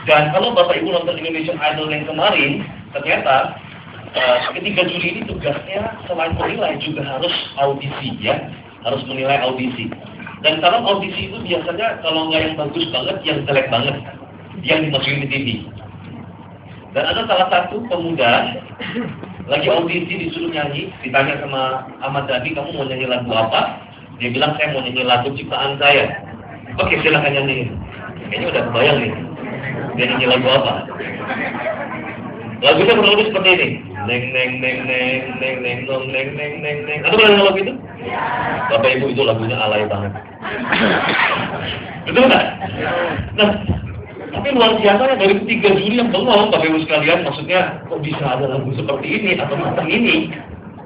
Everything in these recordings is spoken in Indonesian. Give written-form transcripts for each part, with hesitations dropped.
Dan kalau Bapak Ibu nonton Indonesian Idol yang kemarin, ternyata ketika juri ini tugasnya selain menilai juga harus audisi ya, harus menilai audisi. Dan kalau audisi itu biasanya kalau nggak yang bagus banget, yang jelek banget, yang dimasukin di TV. Dan ada salah satu pemuda lagi audisi disuruh nyanyi, ditanya sama Ahmad Dhani, kamu mau nyanyi lagu apa? Dia bilang saya mau nyanyi lagu ciptaan saya. Oke, silakan nyanyi. Kayaknya udah kebayang nih. Dia nyanyi lagu apa? Lagunya kurang lebih seperti ini. Neng neng neng neng neng neng nong neng neng neng neng. Ada pernah lagu itu? Bapak Ibu, itu lagunya alay banget. Betul nggak? Nah, tapi luar biasa ya, dari 3 juri yang bengong, Bapak Ibu sekalian, maksudnya kok bisa ada lagu seperti ini atau macam ini?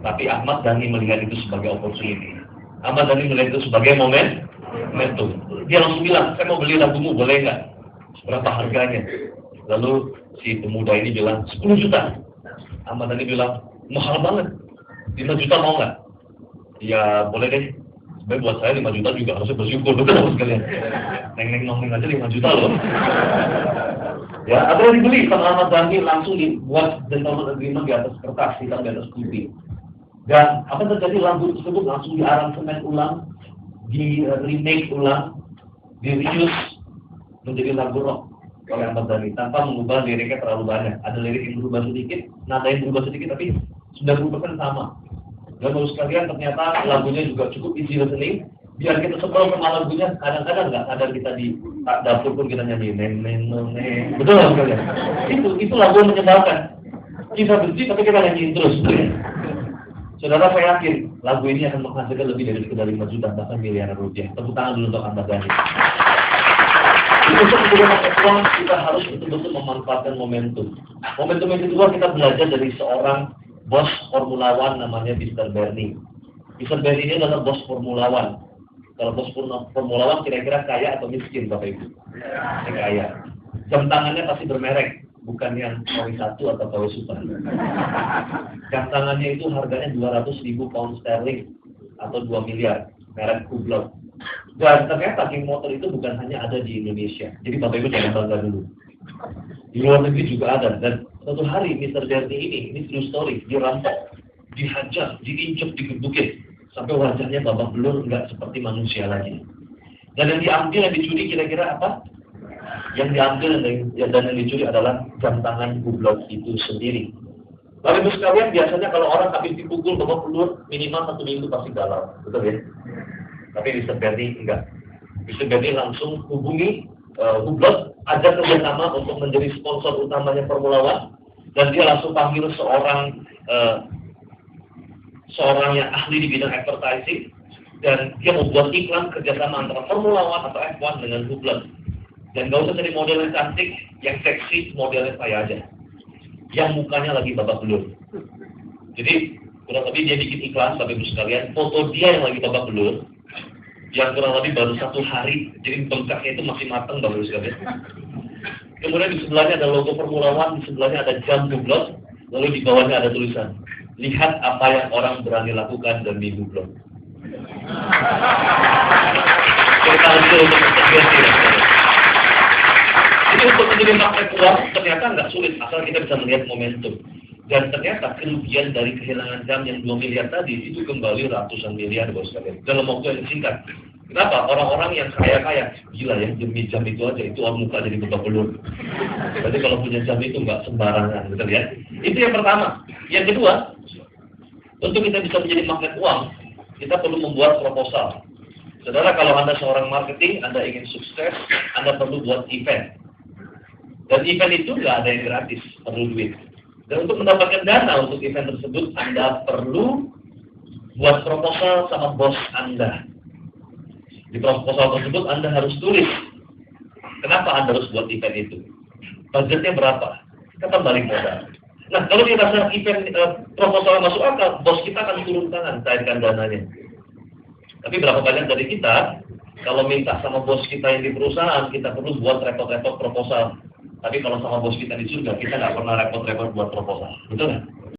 Tapi Ahmad Dhani melihat itu sebagai opportunity. Ahmad Dhani melihat itu sebagai momentum. Dia langsung bilang, saya mau beli lagumu, boleh nggak? Berapa harganya? Lalu si pemuda ini bilang 10 juta. Ahmad Dhani bilang mahal banget, 5 juta mau nggak? Ya boleh deh. Sebenarnya buat saya 5 juta juga harusnya bersyukur, betul sekalian. Neng nong aja 5 juta loh. Ya, ada yang dibeli sama Ahmad Dhani, langsung dibuat gentleman agreement di atas kertas, hitam di atas putih. Dan apa terjadi, lagu tersebut langsung diaransemen ulang, di remake ulang, di reuse menjadi lagu rock oleh Ahmad Dhani tanpa mengubah liriknya terlalu banyak. Ada lirik yang berubah sedikit, nada yang berubah sedikit, tapi 90% sama. Dan menurut sekalian ternyata lagunya juga cukup easy listening. Biar kita sebel sama lagunya, kadang-kadang nggak sadar kita di dapur pun kita nyanyi neng neng neng neng. Betul nggak sekalian? Itu lagu yang menyebalkan. Kita benci tapi kita nyanyiin terus. Saudara, saya yakin lagu ini akan menghasilkan lebih dari sekedar 5 juta bahkan miliaran rupiah. Tepuk tangan dulu untuk Ahmad Dhani. Untuk menggunakan uang, kita harus betul-betul memanfaatkan momentum. Momentum yang kedua, kita belajar dari seorang bos Formula One namanya Mr. Bernie. Mr. Bernie ini adalah bos Formula One. Kalau bos Formula One kira-kira kaya atau miskin, Bapak Ibu? Kaya. Jam tangannya pasti bermerek, bukan yang KW 1 atau KW Super. Jam tangannya itu harganya 200.000 pound sterling atau 2 miliar, merek Hublot. Dan ternyata geng motor itu bukan hanya ada di Indonesia. Jadi Bapak Ibu jangan bangga dulu. Di luar negeri juga ada. Dan suatu hari Mr. Bernie ini true story, dirampok, dihajar, diinjek, digebukin, sampai wajahnya babak belur, nggak seperti manusia lagi. Dan yang diambil, yang dicuri kira-kira apa? Yang diambil dan yang dicuri adalah jam tangan Hublot itu sendiri. Bapak Ibu sekalian, biasanya kalau orang habis dipukul babak belur, minimal 1 minggu pasti galau, betul ya? Tapi Mr. Bernie enggak. Mr. Bernie langsung hubungi Hublot, ajak kerjasama untuk menjadi sponsor utamanya Formula One, dan dia langsung panggil seorang yang ahli di bidang advertising, dan dia membuat iklan kerjasama antara Formula One atau F1 dengan Hublot. Dan gak usah cari model yang cantik, yang seksi, modelnya saya aja, yang mukanya lagi babak belur. Jadi kurang lebih dia bikin iklan, Bapak Ibu sekalian, foto dia yang lagi babak belur, yang kurang lebih baru 1 hari, jadi bengkaknya itu masih matang, Bapak Ibu sekalian. Kemudian di sebelahnya ada logo Formula One, di sebelahnya ada jam Hublot, lalu di bawahnya ada tulisan, lihat apa yang orang berani lakukan demi Hublot. Kita lanjut untuk menjadi. Jadi untuk menjadi magnet uang ternyata nggak sulit, asal kita bisa melihat momentum. Dan ternyata kerugian dari kehilangan jam yang 2 miliar tadi itu kembali ratusan miliar, bos sekalian, dalam waktu yang singkat. Kenapa? Orang-orang yang kaya-kaya, gila ya, demi jam itu aja, itu orang muka jadi babak belur. Berarti kalau punya jam itu nggak sembarangan, betul ya? Itu yang pertama. Yang kedua, untuk kita bisa menjadi magnet uang, kita perlu membuat proposal. Saudara, kalau Anda seorang marketing, Anda ingin sukses, Anda perlu buat event. Dan event itu nggak ada yang gratis, perlu duit. Dan untuk mendapatkan dana untuk event tersebut, Anda perlu buat proposal sama bos Anda. Di proposal tersebut Anda harus tulis kenapa Anda harus buat event itu. Budgetnya berapa? Kita balik modal. Nah, kalau kita rasa event proposal masuk akal, bos kita akan turun tangan cairkan dananya. Tapi berapa banyak dari kita, kalau minta sama bos kita yang di perusahaan, kita perlu buat repot-repot proposal. Tapi kalau sama bos kita di surga, kita nggak pernah repot-repot buat proposal. Betul nggak?